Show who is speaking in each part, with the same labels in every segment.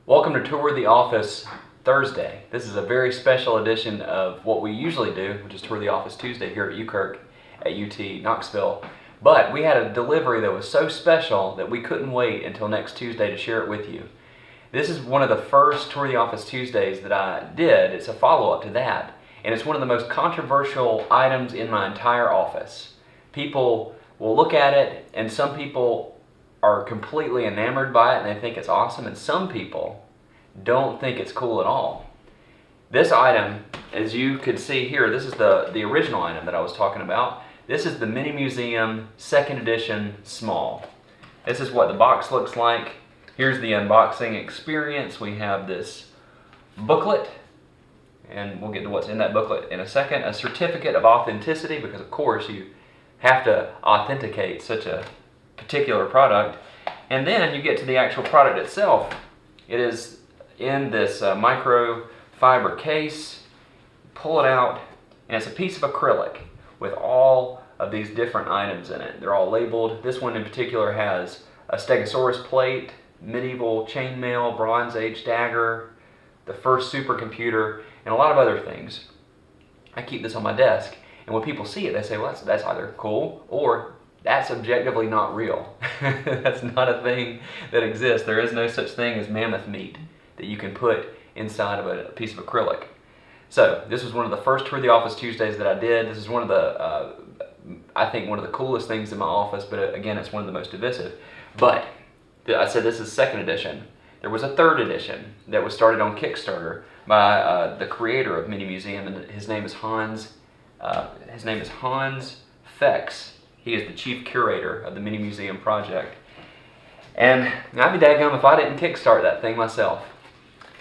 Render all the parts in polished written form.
Speaker 1: Welcome to Tour the Office Thursday. This is a very special edition of what we usually do, which is Tour the Office Tuesday here at UKirk at UT Knoxville. But we had a delivery that was so special that we couldn't wait until next Tuesday to share it with you. This is one of the first Tour the Office Tuesdays that I did. It's a follow-up to that. And it's one of the most controversial items in my entire office. People will look at it, and some people are completely enamored by it and they think it's awesome, and some people don't think it's cool at all. This item, as you could see here, this is the original item that I was talking about. This is the Mini Museum 2nd edition small. This is what the box looks like. Here's the unboxing experience. We have this booklet, and we'll get to what's in that booklet in a second. A certificate of authenticity, because of course you have to authenticate such a particular product. And then you get to the actual product itself. It is in this microfiber case. Pull it out, and it's a piece of acrylic with all of these different items in it. They're all labeled. This one in particular has a Stegosaurus plate, medieval chainmail, Bronze Age dagger, the first supercomputer, and a lot of other things. I keep this on my desk, and when people see it, they say, well, that's either cool or that's objectively not real. That's not a thing that exists. There is no such thing as mammoth meat that you can put inside of a piece of acrylic. So this was one of the first Tour the Office Tuesdays that I did. This is one of the, I think one of the coolest things in my office, but again, it's one of the most divisive. But I said this is 2nd edition. There was a 3rd edition that was started on Kickstarter by the creator of Mini Museum, and his name is Hans Fecks. He is the chief curator of the Mini Museum project. And I'd be daggum if I didn't kickstart that thing myself.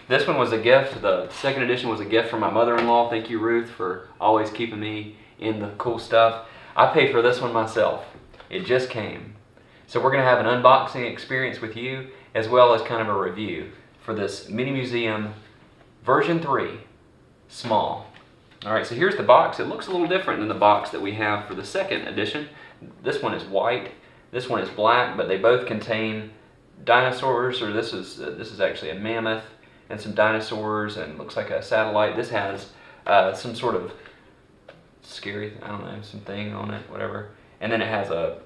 Speaker 1: This one was a gift. The 2nd edition was a gift from my mother-in-law. Thank you, Ruth, for always keeping me in the cool stuff. I paid for this one myself. It just came. So we're going to have an unboxing experience with you, as well as kind of a review for this Mini Museum version 3 small. Alright, so here's the box. It looks a little different than the box that we have for the 2nd edition. This one is white, this one is black, but they both contain dinosaurs, or this is actually a mammoth, and some dinosaurs, and looks like a satellite. This has some sort of scary, I don't know, something on it, whatever. And then it has a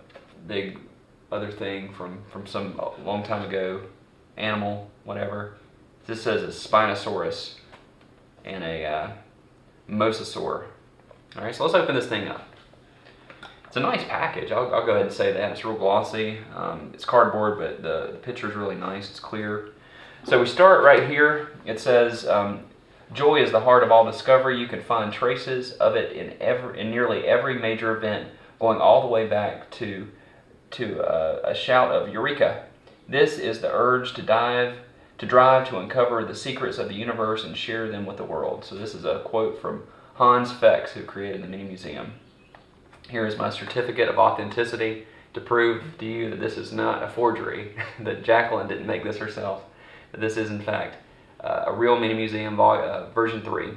Speaker 1: big other thing from some long time ago, animal, whatever. This says a Spinosaurus and a Mosasaur. Alright, so let's open this thing up. It's a nice package, I'll go ahead and say that. It's real glossy. It's cardboard, but the picture is really nice, it's clear. So we start right here. It says, joy is the heart of all discovery. You can find traces of it in nearly every major event, going all the way back to a shout of Eureka. This is the urge to drive to uncover the secrets of the universe and share them with the world. So this is a quote from Hans Fecks, who created the Mini Museum. Here is my certificate of authenticity to prove to you that this is not a forgery, that Jacqueline didn't make this herself, that this is in fact a real Mini Museum version 3.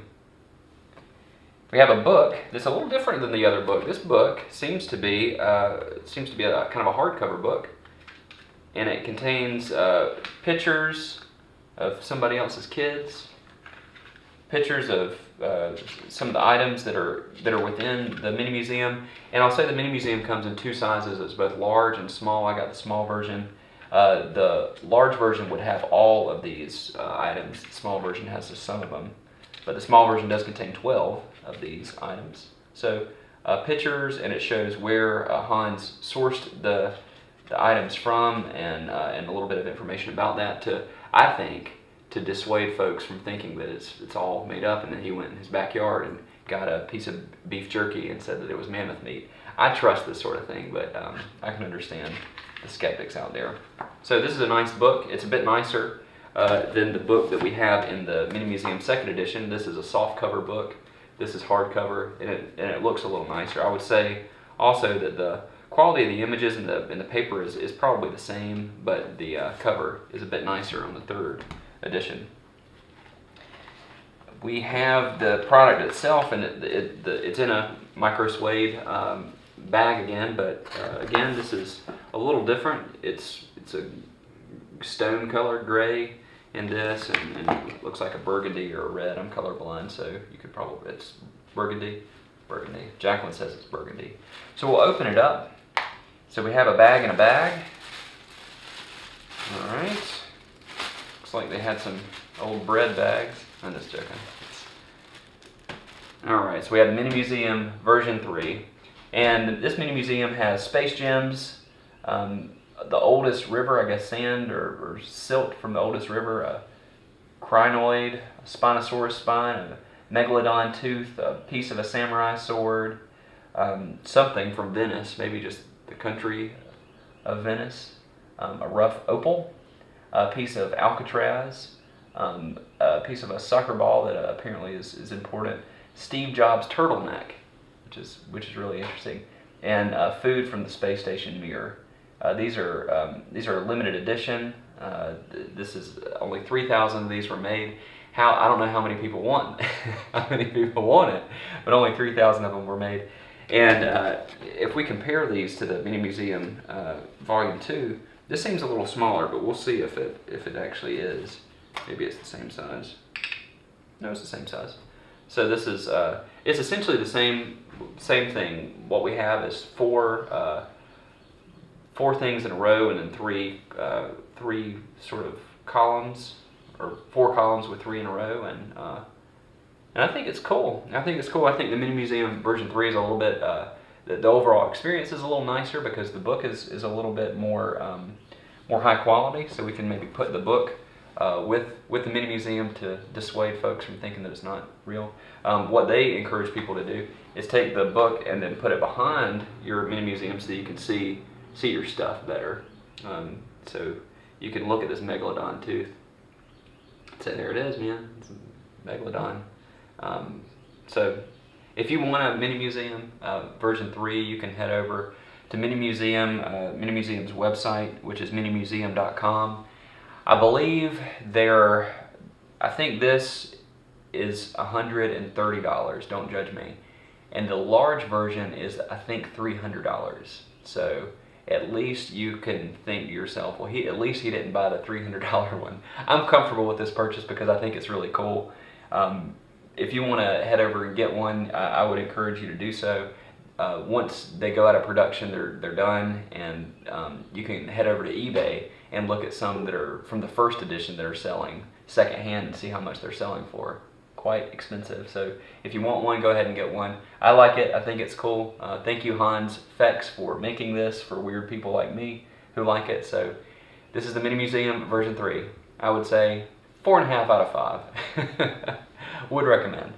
Speaker 1: We have a book that's a little different than the other book. This book seems to be a kind of a hardcover book, and it contains pictures of somebody else's kids, pictures of some of the items that are within the Mini Museum. And I'll say the Mini Museum comes in 2 sizes. It's both large and small. I got the small version. The large version would have all of these items. The small version has just some of them. But the small version does contain 12 of these items. So pictures, and it shows where Hans sourced the items from, and a little bit of information about that to, I think, to dissuade folks from thinking that it's all made up, and then he went in his backyard and got a piece of beef jerky and said that it was mammoth meat. I trust this sort of thing, but I can understand the skeptics out there. So this is a nice book. It's a bit nicer than the book that we have in the Mini Museum 2nd edition. This is a soft cover book. This is hardcover, and it looks a little nicer. I would say also that the quality of the images in the paper is probably the same, but the cover is a bit nicer on the 3rd edition. We have the product itself, and it's in a micro suede bag again, but again, this is a little different. It's a stone colored gray, in this, and it looks like a burgundy or a red. I'm colorblind, so you could probably, it's burgundy. Burgundy. Jacqueline says it's burgundy. So we'll open it up. So we have a bag and a bag. All right. Looks like they had some old bread bags. I'm just joking. All right, so we have the Mini Museum version 3. And this Mini Museum has space gems, the oldest river, I guess sand or silt from the oldest river, a crinoid, a Spinosaurus spine, a megalodon tooth, a piece of a samurai sword, something from Venice, maybe just the country of Venice, a rough opal, a piece of Alcatraz, a piece of a soccer ball that apparently is important, Steve Jobs turtleneck, which is really interesting, and food from the space station mirror. These are limited edition. This is only 3,000 of these were made. I don't know how many people want it, but only 3,000 of them were made. And if we compare these to the Mini Museum Volume 2, this seems a little smaller, but we'll see if it actually is. Maybe it's the same size. No, it's the same size. So this is it's essentially the same thing. What we have is four things in a row, and then three sort of columns, or 4 columns with 3 in a row, and I think it's cool. I think the Mini Museum version 3 is a little bit the overall experience is a little nicer because the book is a little bit more high quality. So we can maybe put the book with the Mini Museum to dissuade folks from thinking that it's not real. What they encourage people to do is take the book and then put it behind your Mini Museum so you can see your stuff better. So you can look at this megalodon tooth. So there it is, man. It's a megalodon. So if you want a Mini Museum version 3, you can head over to Mini Museum's website, which is minimuseum.com. I believe I think this is $130, don't judge me. And the large version is, I think, $300. So at least you can think to yourself, well, at least he didn't buy the $300 one. I'm comfortable with this purchase because I think it's really cool. If you want to head over and get one, I would encourage you to do so. Once they go out of production, they're done, and you can head over to eBay and look at some that are from the first edition that are selling secondhand and see how much they're selling for. Quite expensive. So if you want one, go ahead and get one. I like it. I think it's cool. Thank you, Hans Fex, for making this for weird people like me who like it. So this is the Mini Museum version 3. I would say 4.5 out of 5. Would recommend.